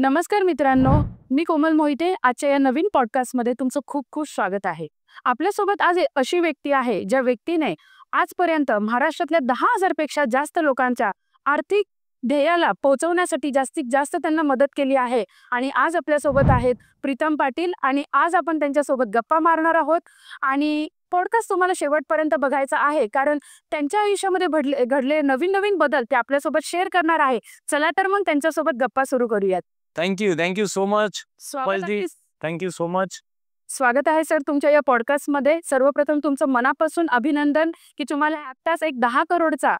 नमस्कार मित्रांनो, मी कोमल मोहिते. आजच्या या नवीन पॉडकास्टमध्ये तुमचं खूप खूप स्वागत आहे. आपल्यासोबत आज अशी व्यक्ती आहे, ज्या व्यक्तीने आजपर्यंत महाराष्ट्रातल्या 10,000 पेक्षा जास्त लोकांच्या आर्थिक ध्येयाला पोहोचवण्यासाठी जास्तीत जास्त त्यांना मदत केली आहे. आणि आज आपल्यासोबत आहेत प्रीतम पाटील आणि आज आपण त्यांच्यासोबत गप्पा मारणार आहोत. आणि पॉडकास्ट तुम्हाला शेवटपर्यंत बघायचा आहे, कारण त्यांच्या आयुष्यामध्ये घडले नवीन नवीन बदल ते आपल्यासोबत शेअर करणार आहे. चला तर मग त्यांच्यासोबत गप्पा सुरू करूयात. Thank you so much. स्वागत आहे. Thank you so much. स्वागत आहे सर तुमच्या या पॉडकास्टमध्ये. सर्वप्रथम तुमचं मनापासून अभिनंदन की तुम्हाला आत्ताच एक 10 करोडचा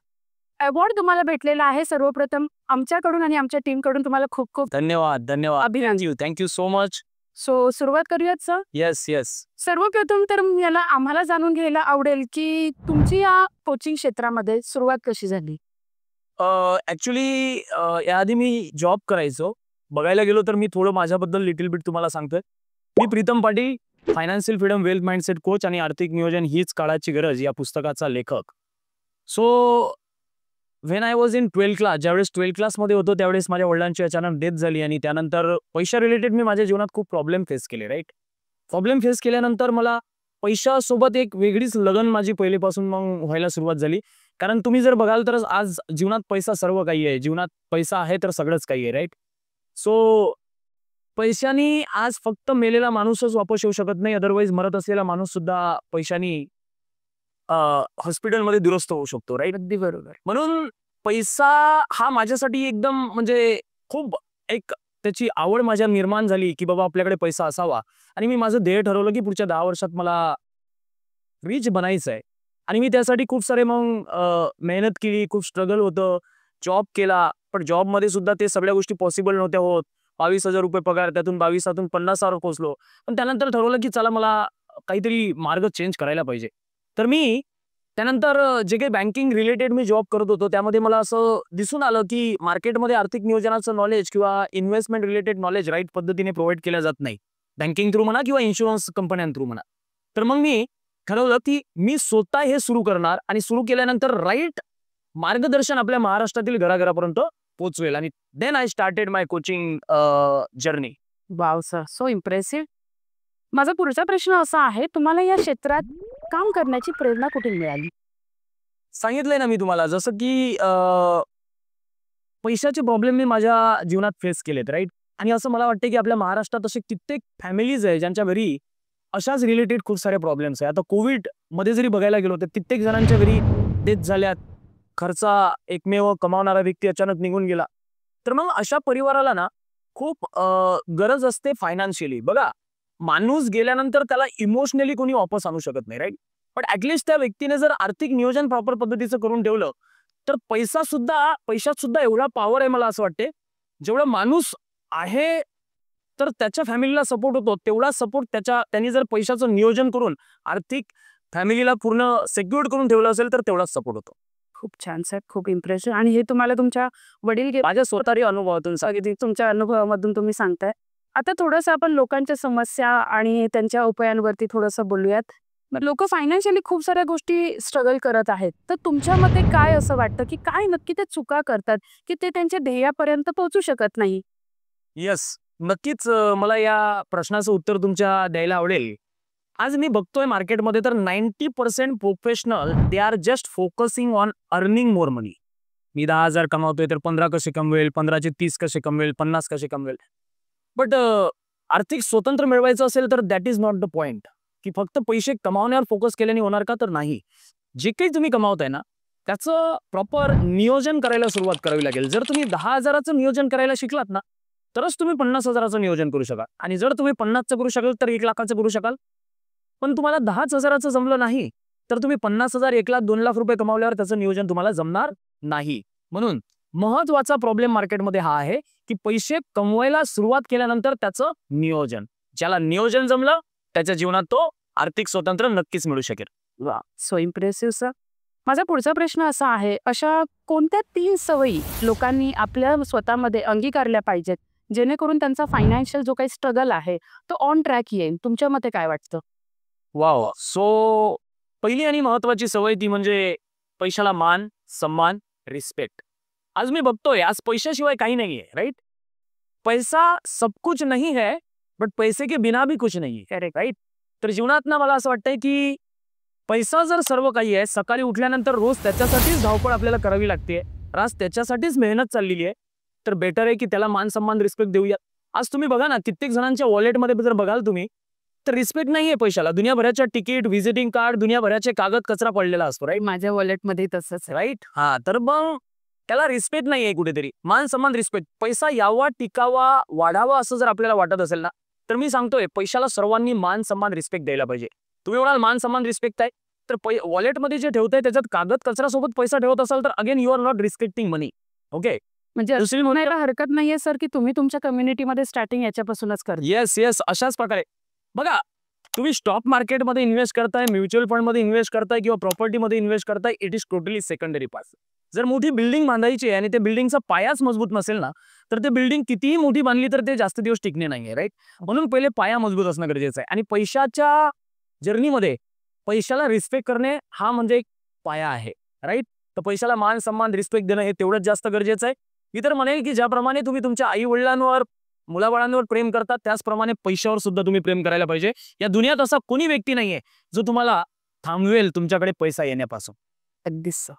अवॉर्ड तुम्हाला भेटलेला आहे. सर्वप्रथम आमच्याकडून आणि आमच्या टीमकडून तुम्हाला खूप खूप धन्यवाद. अभिनंदन. Thank you so much. सुरुवात करूयात सर. Yes. सर्वप्रथम तर मला आम्हाला जाणून घ्यायला आवडेल की तुमची या कोचिंग क्षेत्रामध्ये सुरुवात कशी झाली? ऍक्च्युली याआधी मी जॉब करायचो. बघायला गेलो तर मी थोडं माझ्याबद्दल लिटिल बिट तुम्हाला सांगतोय. मी Pritam Patil, financial freedom, wealth mindset coach आणि आर्थिक नियोजन हीच काळाची गरज या पुस्तकाचा लेखक. So when I was in 12th class, ज्यावेळेस 12th क्लासमध्ये होतो त्यावेळेस माझ्या वडिलांची अचानक डेथ झाली आणि त्यानंतर पैशा रिलेटेड मी माझ्या जीवनात खूप प्रॉब्लेम फेस केले. राईट, प्रॉब्लेम फेस केल्यानंतर मला पैशासोबत एक वेगळीच लगन माझी पहिलेपासून मग व्हायला सुरुवात झाली. कारण तुम्ही जर बघाल तर आज जीवनात पैसा सर्व काही आहे. जीवनात पैसा आहे तर सगळंच काही आहे. राईट, सो पैशानी आज फक्त मेलेला माणूसच वापस येऊ शकत नाही, अदरवाईज मरत असलेला माणूस सुद्धा पैशानी हॉस्पिटलमध्ये दुरुस्त होऊ शकतो. राईट, अगदी बरोबर. म्हणून पैसा हा माझ्यासाठी एकदम म्हणजे खूप एक त्याची आवड माझ्या निर्माण झाली की बाबा आपल्याकडे पैसा असावा. आणि मी माझं ध्येय ठरवलं की पुढच्या 10 वर्षात मला रिच बनायचं आहे. आणि मी त्यासाठी खूप सारे मग मेहनत केली, खूप स्ट्रगल होतं, जॉब केला. पण जॉबमध्ये सुद्धा ते सगळ्या गोष्टी पॉसिबल नव्हत्या होत. 22,000 रुपये पगार, त्यातून 22,000तून 50,000 पोहोचलो. पण त्यानंतर ठरवलं की चला मला काहीतरी मार्ग चेंज करायला पाहिजे. तर मी त्यानंतर जे काही बँकिंग रिलेटेड मी जॉब करत होतो त्यामध्ये मला असं दिसून आलं की मार्केटमध्ये आर्थिक नियोजनाचं नॉलेज किंवा इन्व्हेस्टमेंट रिलेटेड नॉलेज राईट पद्धतीने प्रोव्हाइड केलं जात नाही, बँकिंग थ्रू म्हणा किंवा इन्शुरन्स कंपन्यां म्हणा. तर मग मी ठरवलं की मी स्वतः हे सुरू करणार आणि सुरू केल्यानंतर राईट मार्गदर्शन आपल्या महाराष्ट्रातील घराघरापर्यंत पोहोचवेल. आणि then I started my coaching journey. Wow sir, so impressive. माझा पुढचा प्रश्न असा आहे, तुम्हाला या क्षेत्रात काम करण्याची प्रेरणा कुठून मिळाली? सांगितलंय ना मी तुम्हाला, जसं की पैशाचे प्रॉब्लेम मी माझ्या जीवनात फेस केलेत. राईट, आणि असं मला वाटतं की आपल्या महाराष्ट्रात असे कित्येक फॅमिलीज आहे ज्यांच्या घरी अशाच रिलेटेड खूप सारे प्रॉब्लेम्स आहे. आता कोविड मध्ये जरी बघायला गेलो तर कित्येक जणांच्या घरी डेथ झाल्यात, खर्चा एकमेव कमावणारा व्यक्ती अचानक निघून गेला. तर मग अशा परिवाराला ना खूप गरज असते फायनान्शियली. बघा, माणूस गेल्यानंतर त्याला इमोशनली कोणी वापस आणू शकत नाही. राईट, पण ऍटलिस्ट त्या व्यक्तीने जर आर्थिक नियोजन प्रॉपर पद्धतीचं करून ठेवलं तर पैशात सुद्धा एवढा पॉवर आहे. मला असं वाटते जेवढा माणूस आहे तर त्याच्या फॅमिलीला सपोर्ट होतो, तेवढा सपोर्ट त्यांनी जर पैशाचं नियोजन करून आर्थिक फॅमिलीला पूर्ण सेक्युअर्ड करून ठेवलं असेल तर तेवढाच सपोर्ट होतो. खूप छान सर, खूप इम्प्रेसिव्ह. आणि हे तुम्हाला तुमच्या माझ्या स्वतःही अनुभवातून तुमच्या अनुभवामधून तुम्ही सांगताय. आता थोडंसं आपण लोकांच्या समस्या आणि त्यांच्या उपायांवरती थोडंसं बोलूयात. लोक फायनान्शियली खूप साऱ्या गोष्टी स्ट्रगल करत आहेत, तर तुमच्या मते काय असं वाटतं की काय नक्की ते चुका करतात की ते त्यांच्या ध्येयापर्यंत पोहोचू शकत नाही? येस, नक्कीच मला या प्रश्नाचं उत्तर तुमच्या द्यायला आवडेल. आज मी बघतोय मार्केटमध्ये तर 90% professional they are just focusing on earning more money. मी 10,000 कमावतोय तर 15 कसे कमवेल, 15चे 30 कसे कमवेल, 50 कसे कमवेल. बट आर्थिक स्वतंत्र मिळवायचं असेल तर that is not the point. की फक्त पैसे कमावण्यावर फोकस केल्याने होणार का? तर नाही. जे काही तुम्ही कमावताय ना त्याचं प्रॉपर नियोजन करायला सुरुवात करावी लागेल. जर तुम्ही 10,000चं नियोजन करायला शिकलात ना तरच तुम्ही 50,000चं नियोजन करू शकाल. आणि जर तुम्ही 50चं करू शकाल तर 1,00,000चं करू शकाल. पण तुम्हाला 10,000चं जमलं नाही तर तुम्ही 50,000, 1,00,000, 2,00,000 रुपये कमावल्यावर त्याचं नियोजन तुम्हाला जमणार नाही. म्हणून महत्वाचा प्रॉब्लेम मार्केटमध्ये हा आहे की पैसे कमवायला सुरुवात केल्यानंतर त्याचं नियोजन, ज्याला नियोजन जमलं त्याच्या जीवनात तो आर्थिक स्वतंत्र नक्कीच मिळू शकेल. वा, सो इम्प्रेसिव्ह सर. माझा पुढचा प्रश्न असा आहे, अशा कोणत्या 3 सवयी लोकांनी आपल्या स्वतःमध्ये अंगीकारल्या पाहिजेत जेणेकरून त्यांचा फायनान्शियल जो काही स्ट्रगल आहे तो ऑन ट्रॅक येईल? तुमच्या मते काय वाटतं? वाव, सो पहिली आणि महत्वाची सवय ती म्हणजे पैशाला मान, सन्मान, रिस्पेक्ट. आज मी बघतोय आज पैशाशिवाय काही नाहीये. राईट, पैसा सब कुछ नहीं है, बट पैसे के बिना भी कुछ नाही. करेक्ट. राईट. तर जीवनात ना मला असं वाटतंय की पैसा जर सर्व काही आहे, सकाळी उठल्यानंतर रोज त्याच्यासाठीच धावपळ आपल्याला करावी लागते, आज त्याच्यासाठीच मेहनत चाललेली आहे, तर बेटर आहे की त्याला मान सन्मान रिस्पेक्ट देऊया. आज तुम्ही बघा ना, कित्येक जणांच्या वॉलेटमध्ये जर बघाल तुम्ही, तर रिस्पेक्ट नाहीये पैशाला. दुनियाभराच्या तिकीट, व्हिजिटिंग कार्ड, दुनियाभराचे कागद कचरा पडलेला असतो. राईट. माझ्या वॉलेटमध्ये तसंच आहे. राईट. हा, तर मग त्याला रिस्पेक्ट नाहीये कुठेतरी. मान सन्मान रिस्पेक्ट. पैसा यावा, टिकावा, वाढावा असं जर आपल्याला वाटत असेल ना, तर मी सांगतोय पैशाला सर्वांनी मान सन्मान रिस्पेक्ट द्यायला पाहिजे. तुम्ही म्हणाल मान सन्मान रिस्पेक्ट आहे, तर वॉलेटमध्ये जे ठेवताय त्याच्यात कागद कचरा सोबत पैसा ठेवत असाल तर again you are not respecting money. Okay. म्हणजे दुसरी असं म्हणायला हरकत नाहीये सर की तुम्ही तुमच्या कम्युनिटीमध्ये स्टार्टिंग याच्यापासूनच करता. येस येस, अशाच प्रकारे बघा, तुम्ही स्टॉक मार्केटमध्ये इन्व्हेस्ट करताय, म्युच्युअल फंडमध्ये इन्व्हेस्ट करताय किंवा प्रॉपर्टीमध्ये इन्व्हेस्ट करताय, it is totally secondary part. जर मोठी बिल्डिंग बांधायची आहे आणि ते बिल्डिंगचा पायाच मजबूत नसेल ना, तर ते बिल्डिंग कितीही मोठी बांधली तर ते जास्त दिवस टिकणे नाहीये. राईट. म्हणून पहिले पाया मजबूत असणं गरजेचं आहे आणि पैशाच्या जर्नीमध्ये पैशाला रिस्पेक्ट करणे हा म्हणजे एक पाया आहे. राईट. तर पैशाला मान सन्मान रिस्पेक्ट देणं हे तेवढंच जास्त गरजेचं आहे. मी तर म्हणेल की ज्याप्रमाणे तुम्ही तुमच्या आई वडिलांवर, मुलाबाळांवर प्रेम करतात, त्याचप्रमाणे पैशावर सुद्धा तुम्ही प्रेम करायला पाहिजे. या दुनियात असा कोणी व्यक्ती नाहीये जो तुम्हाला थांबवेल तुमच्याकडे पैसा येण्यापासून. अगदीच सर.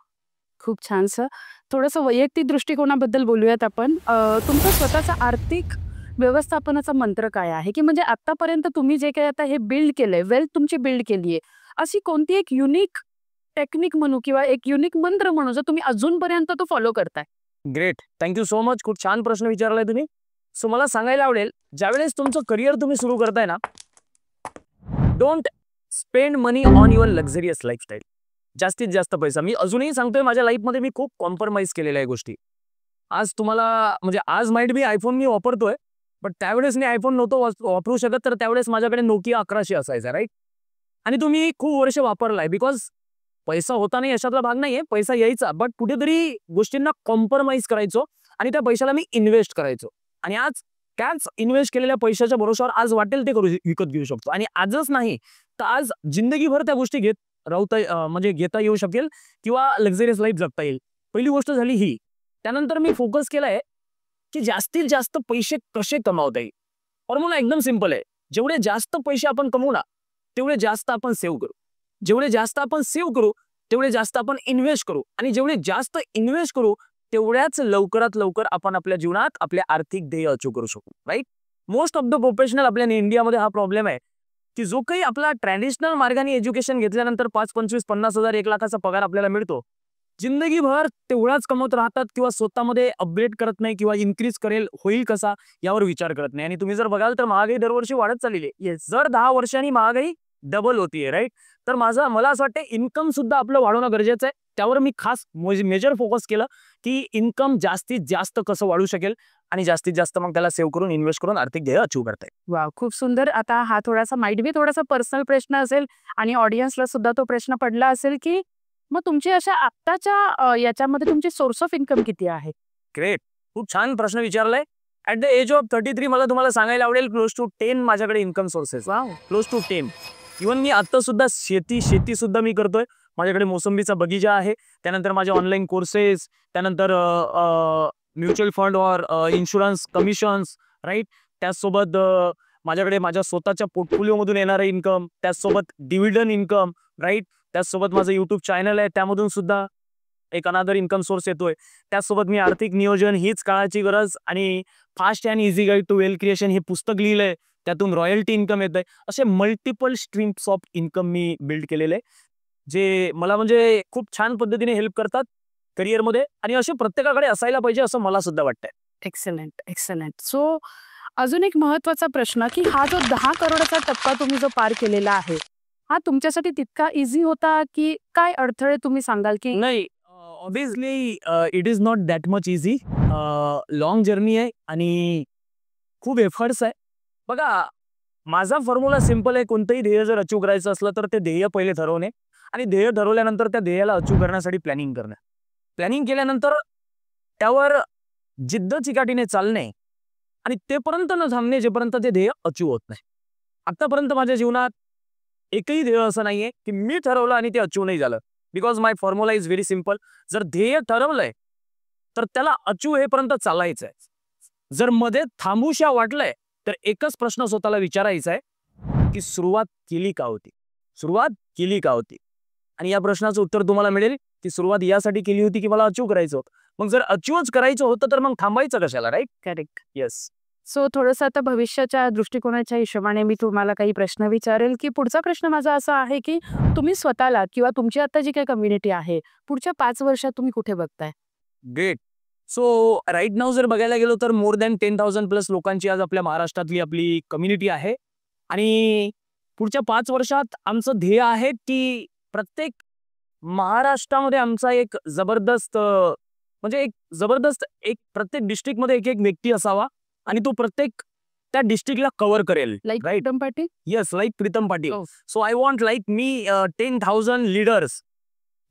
खूप छान सर. थोडंसं वैयक्तिक दृष्टिकोनाबद्दल बोलूयात आपण. तुमचा स्वतःचा आर्थिक व्यवस्थापनाचा मंत्र काय आहे? की म्हणजे आतापर्यंत तुम्ही जे काही आता हे बिल्ड केलंय, वेल्थ तुमची बिल्ड केली आहे, अशी कोणती एक युनिक टेक्निक म्हणू किंवा एक युनिक मंत्र म्हणू जो तुम्ही अजूनपर्यंत तो फॉलो करताय? ग्रेट. Thank you so much. खूप छान प्रश्न विचारलाय तुम्ही. सो मला सांगायला आवडेल, ज्यावेळेस तुमचं करिअर तुम्ही सुरू करताय ना, don't spend money on your luxurious lifestyle. जास्तीत जास्त पैसा, मी अजूनही सांगतोय, माझ्या लाईफमध्ये मी खूप कॉम्प्रोमाइज केलेल्या आहे गोष्टी. आज तुम्हाला म्हणजे आज माइट बी आयफोन मी वापरतोय, बट त्यावेळेस मी आयफोन नव्हतो वापरू शकत, तर त्यावेळेस माझ्याकडे नोकिया 1100 असायचा. राईट. आणि तुम्ही खूप वर्ष वापरलाय, बिकॉज पैसा होता नाही अशातला भाग नाहीये, पैसा यायचा, बट कुठेतरी गोष्टींना कॉम्प्रोमाइज करायचो आणि त्या पैशाला मी इन्व्हेस्ट करायचो. आणि आज त्याच इन्व्हेस्ट केलेल्या पैशाच्या भरोशावर आज वाटेल ते करू विकत घेऊ शकतो. आणि आजच नाही तर आज जिंदगीभर त्या गोष्टी म्हणजे घेता येऊ शकेल किंवा लक्झरियस लाईफ जगता येईल. पहिली गोष्ट झाली ही. त्यानंतर मी फोकस केलाय की जास्तीत जास्त पैसे कसे कमावता येईल. फॉर्म्युला एकदम सिंपल आहे. जेवढे जास्त पैसे आपण कमवू ना, तेवढे जास्त आपण सेव्ह करू. जेवढे जास्त आपण सेव्ह करू, तेवढे जास्त आपण इन्व्हेस्ट करू. आणि जेवढे जास्त इन्व्हेस्ट करू, तेवढ्याच लवकरात लवकर आपण आपल्या जीवनात आपले आर्थिक ध्येय अचीव करू शकू. Right. Most of the professional आपल्या इंडियामध्ये हा प्रॉब्लेम आहे की जो काही आपला ट्रॅडिशनल मार्गाने एज्युकेशन घेतल्यानंतर 5, 25, 50,000, 1 लाखाचा पगार आपल्याला मिळतो, जिंदगीभर तेवढाच कमवत राहतात किंवा स्वतःमध्ये अपग्रेड करत नाही किंवा इन्क्रीज करेल होईल कसा यावर विचार करत नाही. आणि तुम्ही जर बघाल तर महागाई दरवर्षी वाढत चाललेली आहे. जर 10 वर्षांनी महागाई डबल होतीये. राईट. तर मला असं वाटतं इन्कम सुद्धा आपलं वाढवणं गरजेचं आहे. त्यावर मी खास मेजर फोकस केलं की इन्कम जास्तीत जास्त कसं वाढू शकेल आणि जास्तीत जास्त मग त्याला सेव्ह करून इन्व्हेस्ट करून आर्थिक ध्येय अचीव करता येईल. वाव, खूप सुंदर. आता हा थोडासा माइट बी थोडासा पर्सनल प्रश्न असेल आणि ऑडियन्सला सुद्धा तो प्रश्न पडला असेल की मग तुमची अशा आत्ताच्या याच्यामध्ये तुमची सोर्स ऑफ इन्कम किती आहे? ग्रेट. खूप छान प्रश्न विचारलाय. ॲट द एज ऑफ 33 मला तुम्हाला सांगायला आवडेल क्लोज टू 10 माझ्याकडे income sources. Wow. Close to 10. Even मी आता सुद्धा शेती सुद्धा मी करतोय. माझ्याकडे मोसंबीचा बगीचा आहे. त्यानंतर माझे ऑनलाईन कोर्सेस, त्यानंतर म्युच्युअल फंड और इन्शुरन्स कमिशन्स. राईट. त्याचसोबत माझ्याकडे माझ्या स्वतःच्या पोर्टफोलिओमधून येणारं इन्कम, त्याचसोबत डिव्हिडंड इन्कम. राईट. त्याचसोबत माझं युट्यूब चॅनल आहे, त्यामधून सुद्धा एक अनादर इन्कम सोर्स येतोय. त्याचसोबत मी आर्थिक नियोजन हीच काळाची गरज आणि fast and easy guide to wealth creation हे पुस्तक लिहिलंय, त्यातून रॉयल्टी इन्कम येत आहे. असे मल्टिपल स्ट्रीम्स ऑफ इन्कम मी बिल्ड केलेले, जे मला म्हणजे खूप छान पद्धतीने हेल्प करतात करिअरमध्ये आणि असे प्रत्येकाकडे असायला पाहिजे असं मला सुद्धा वाटतंय. Excellent, excellent. सो अजून एक महत्वाचा प्रश्न की हा जो 10 करोडचा टप्पा तुम्ही जो पार केलेला आहे, हा तुमच्यासाठी तितका इझी होता की काय अडथळे तुम्ही सांगाल की? नाही, obviously it is not that much easy. Long journey आहे आणि खूप एफर्ट्स आहे. बघा, माझा फॉर्म्युला सिंपल आहे. कोणतंही ध्येय जर अचीव करायचं असलं तर ते ध्येय पहिले ठरवणे आणि ध्येय ठरवल्यानंतर त्या ध्येयाला अचीव करण्यासाठी प्लॅनिंग करणं. प्लॅनिंग केल्यानंतर त्यावर जिद्द चिकाटीने चालणे आणि तेपर्यंत न थांबणे जेपर्यंत ते ध्येय अचीव होत नाही. आतापर्यंत माझ्या जीवनात एकही ध्येय असं नाहीये की मी ठरवलं आणि ते अचीव नाही झालं. Because my formula is very simple. जर ध्येय ठरवलंय तर त्याला अचीव हेपर्यंत चालायचं आहे. जर मध्ये थांबूशा वाटलंय तर एकच प्रश्न स्वतःला विचारायचा आहे की सुरुवात केली का होती, सुरुवात केली का होती. आणि या प्रश्नाचं उत्तर तुम्हाला मिळेल की सुरुवात यासाठी केली होती की मला अचीव करायचं होतं. मग जर अचीवच करायचं होतं तर मग थांबायचं कशाला, राईट? करेक्ट. येस. सो थोडंसं आता भविष्याच्या दृष्टिकोनाच्या हिशोबाने मी तुम्हाला काही प्रश्न विचारेल, की पुढचा प्रश्न माझा असा आहे, की तुम्ही स्वतःला किंवा तुमची आता जी काही कम्युनिटी आहे, पुढच्या 5 वर्षात तुम्ही कुठे बघताय? ग्रेट. सो राईट नाऊ जर बघायला गेलो तर मोर दॅन 10,000 प्लस लोकांची आज आपल्या महाराष्ट्रातली आपली कम्युनिटी आहे. आणि पुढच्या 5 वर्षात आमचं ध्येय आहे की प्रत्येक महाराष्ट्रामध्ये आमचा एक जबरदस्त म्हणजे एक जबरदस्त एक प्रत्येक डिस्ट्रिक्टमध्ये एक एक व्यक्ती असावा आणि तो प्रत्येक त्या डिस्ट्रिक्टला कव्हर करेल. Like right. Pritam Patil? Yes, like Pritam Patil. हो. सो आय वॉन्ट लाईक मी 10,000 लीडर्स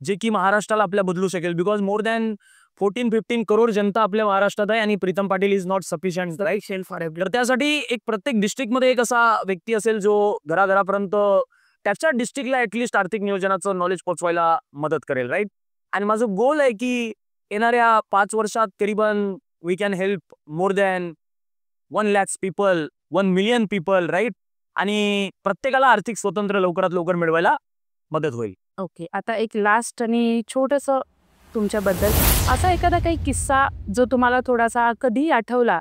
जे की महाराष्ट्राला आपल्या बदलू शकेल. बिकॉज मोर दॅन 14-15 करोड जनता आपल्या महाराष्ट्रात आहे आणि Pritam Patil is not sufficient, right? तर त्यासाठी एक प्रत्येक डिस्ट्रिक्टमध्ये एक असा व्यक्ती असेल जो घराघरापर्यंत त्याच्या डिस्ट्रिक्टला ऍटलिस्ट आर्थिक नियोजनाचं नॉलेज पोहोचवायला मदत करेल, राईट? आणि माझं गोल आहे की येणाऱ्या 5 वर्षात करीबन we can help more than 1 lakhs people, 1 million people, right? आणि प्रत्येकाला आर्थिक स्वातंत्र्य लवकरात लवकर मिळवायला मदत होईल. ओके. आता एक लास्ट आणि छोटंसं तुमच्याबद्दल असा एखादा काही किस्सा जो तुम्हाला थोडासा कधी आठवला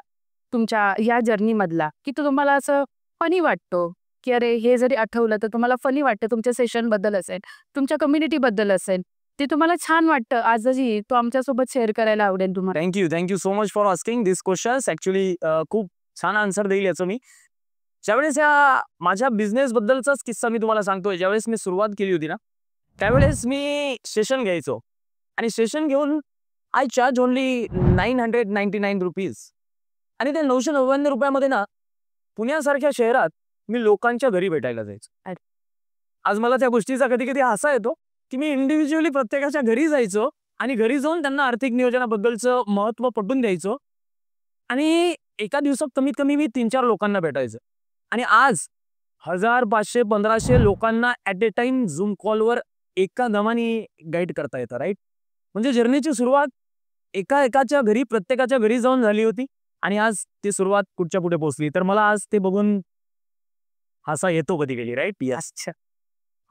तुमच्या या जर्नीमधला, की तो तुम्हाला असं फनी वाटतो, की अरे हे जरी आठवलं तर तुम्हाला फनी वाटतं, तुमच्या सेशनबद्दल असेल, तुमच्या कम्युनिटीबद्दल असेल, ते तुम्हाला छान वाटतं आजही, तो आमच्यासोबत शेअर करायला आवडेल तुम्हाला? Thank you so much for asking this questions. Actually खूप छान आन्सर देईल याचं मी. ज्यावेळेस या माझ्या बिझनेस बद्दलचाच किस्सा मी तुम्हाला सांगतोय. ज्यावेळेस मी सुरुवात केली होती ना, त्यावेळेस मी सेशन घ्यायचो आणि सेशन घेऊन आय चार्ज ओनली 999 रुपीज. आणि त्या 999 रुपयामध्ये ना पुण्यासारख्या शहरात मी लोकांच्या घरी भेटायला जायचो. अरे. आज मला त्या गोष्टीचा कधी कधी हसा येतो की मी इंडिव्हिज्युअली प्रत्येकाच्या घरी जायचो आणि घरी जाऊन त्यांना आर्थिक नियोजनाबद्दलचं महत्त्व पटवून द्यायचो. आणि एका दिवसात कमीत कमी मी 3-4 लोकांना भेटायचं. आणि आज 1000, 500, 1500 लोकांना ॲट ए टाइम झूम कॉलवर एका दमाने गाईड करता येतं, राईट? म्हणजे जर्नीची सुरुवात एकाच्या घरी प्रत्येकाच्या घरी जाऊन झाली होती आणि आज ती सुरुवात कुठच्या कुठे पोहोचली. तर मला आज ते बघून हसा येतो कधी कधी, राईट? अच्छा.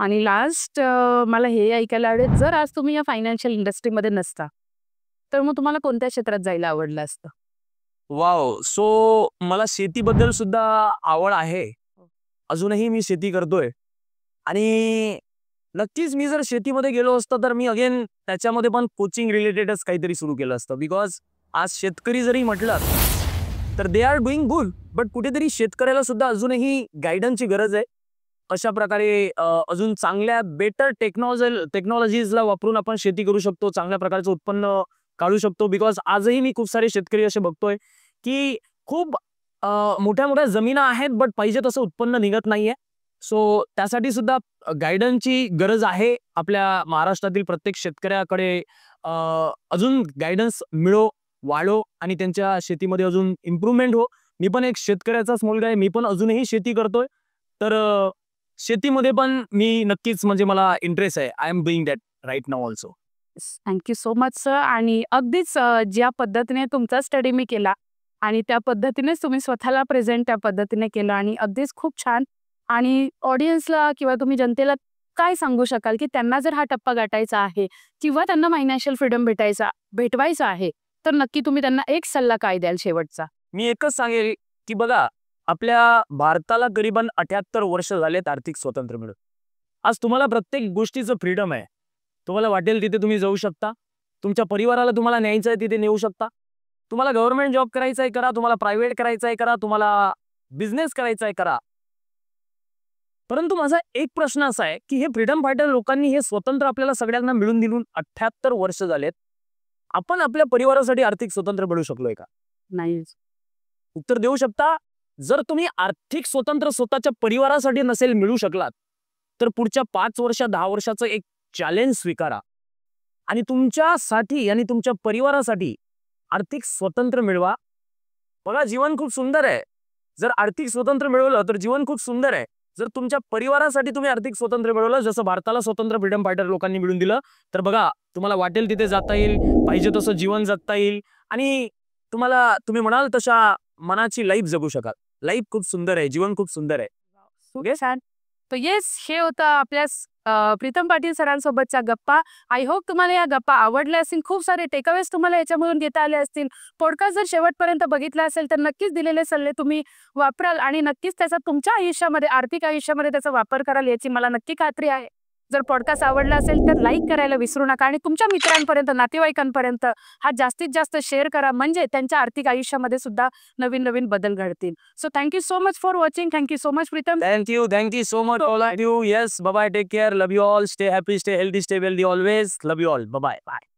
आणि लास्ट मला हे ऐकायला आवडेल, जर आज तुम्ही या फायनान्शियल इंडस्ट्रीमध्ये नसता, तर मग तुम्हाला कोणत्या क्षेत्रात जायला आवडलं असतं? वाव. सो मला शेतीबद्दल सुद्धा आवड आहे. अजूनही मी शेती करतोय आणि नक्कीच मी जर शेतीमध्ये गेलो असतो तर मी अगेन त्याच्यामध्ये पण कोचिंग रिलेटेडच काहीतरी सुरू केलं असतं. बिकॉज आज शेतकरी जरी म्हटलं तर they are doing good, but कुठेतरी शेतकऱ्याला सुद्धा अजूनही गायडन्सची गरज आहे. अशा प्रकारे अजून चांगल्या बेटर टेक्नॉलॉजीजला वापरून आपण शेती करू शकतो, चांगल्या प्रकारचं उत्पन्न काढू शकतो. बिकॉज आजही मी खूप सारे शेतकरी असे बघतोय की खूप मोठ्या मोठ्या जमिना आहेत बट पाहिजे तसं उत्पन्न निघत नाहीये. सो त्यासाठी सुद्धा गायडन्सची गरज आहे. आपल्या महाराष्ट्रातील प्रत्येक शेतकऱ्याकडे अजून गायडन्स मिळो, वाढो आणि त्यांच्या शेतीमध्ये अजून इम्प्रूव्हमेंट हो. मी पण एक शेतकऱ्याचाच मुलगा आहे, मी पण अजूनही शेती करतोय. तर शेतीमध्ये पण मी नक्कीच म्हणजे मला इंटरेस्ट आहे. I am doing that right now also. Thank you so much sir. आणि अगदीच ज्या पद्धतीने तुमचा स्टडी मी केला आणि त्या पद्धतीनेच तुम्ही स्वतःला प्रेझेंट त्या पद्धतीने केलं आणि अगदीच खूप छान. आणि ऑडियन्सला किंवा तुम्ही जनतेला काय सांगू शकाल, की त्यांना जर हा टप्पा गाठायचा आहे किंवा त्यांना फायनान्शियल फ्रीडम भेटवायचा आहे, तर नक्की तुम्ही त्यांना एक सल्ला काय द्याल शेवटचा? मी एकच सांगेल की बघा, आपल्या भारताला करीबन 78 वर्ष झालेत आर्थिक स्वातंत्र्य मिळून. आज तुम्हाला प्रत्येक गोष्टीचं फ्रीडम आहे. तुम्हाला वाटेल तिथे तुम्ही जाऊ शकता. तुमच्या परिवाराला तुम्हाला न्यायचं आहे तिथे नेऊ शकता. तुम्हाला गव्हर्नमेंट जॉब करायचा आहे करा, तुम्हाला प्रायव्हेट करायचा आहे करा, तुम्हाला बिझनेस करायचा आहे करा. परंतु माझा एक प्रश्न असा आहे की हे फ्रीडम फायटर लोकांनी हे स्वतंत्र आपल्याला सगळ्यांना मिळून दिलून 78 वर्ष झालेत. आपण आपल्या परिवारासाठी आर्थिक स्वतंत्र मिळू शकलोय का? नाही. उत्तर देऊ शकता? जर तुम्ही आर्थिक स्वतंत्र स्वतःच्या परिवारासाठी नसेल मिळू शकलात तर पुढच्या 5 वर्ष 10 वर्षाचं एक चॅलेंज स्वीकारा आणि तुमच्यासाठी आणि तुमच्या परिवारासाठी आर्थिक स्वातंत्र्य मिळवा. बघा, जीवन खूप सुंदर आहे. जर आर्थिक स्वातंत्र्य मिळवलं तर जीवन खूप सुंदर आहे. जर तुमच्या परिवारासाठी तुम्ही आर्थिक स्वातंत्र्य मिळवलं, जसं भारताला स्वतंत्र फ्रीडम फायटर लोकांनी मिळून दिलं, तर बघा तुम्हाला वाटेल तिथे जाता येईल, पाहिजे तसं जीवन जगता येईल आणि तुम्हाला तुम्ही म्हणाल तशा मनाची लाईफ जगू शकाल. लाईफ खूप सुंदर आहे, जीवन खूप सुंदर आहे. खूप छान. तर येस, हे होतं आपल्या प्रीतम पाटील सरांसोबतच्या गप्पा. आय होप तुम्हाला या गप्पा आवडल्या असतील. खूप सारे टेकअवेज तुम्हाला याच्यामधून घेता आले असतील. पॉडकास्ट जर शेवटपर्यंत बघितला असेल तर नक्कीच दिलेले सल्ले तुम्ही वापराल आणि नक्कीच त्याचा तुमच्या आयुष्यामध्ये, आर्थिक आयुष्यामध्ये त्याचा वापर कराल याची मला नक्की खात्री आहे. जर पॉडकास्ट आवडला असेल तर लाईक करायला विसरू नका आणि तुमच्या मित्रांपर्यंत, नातेवाईकांपर्यंत हा जास्तीत जास्त शेअर करा, म्हणजे त्यांच्या आर्थिक आयुष्यामध्ये सुद्धा नवीन नवीन बदल घडतील. So thank you so much for watching. Thank you so much Pritam. Thank you so much all of you. Yes, bye bye, take care, love you all, stay happy, stay healthy, stay wealthy always, love you all, bye bye.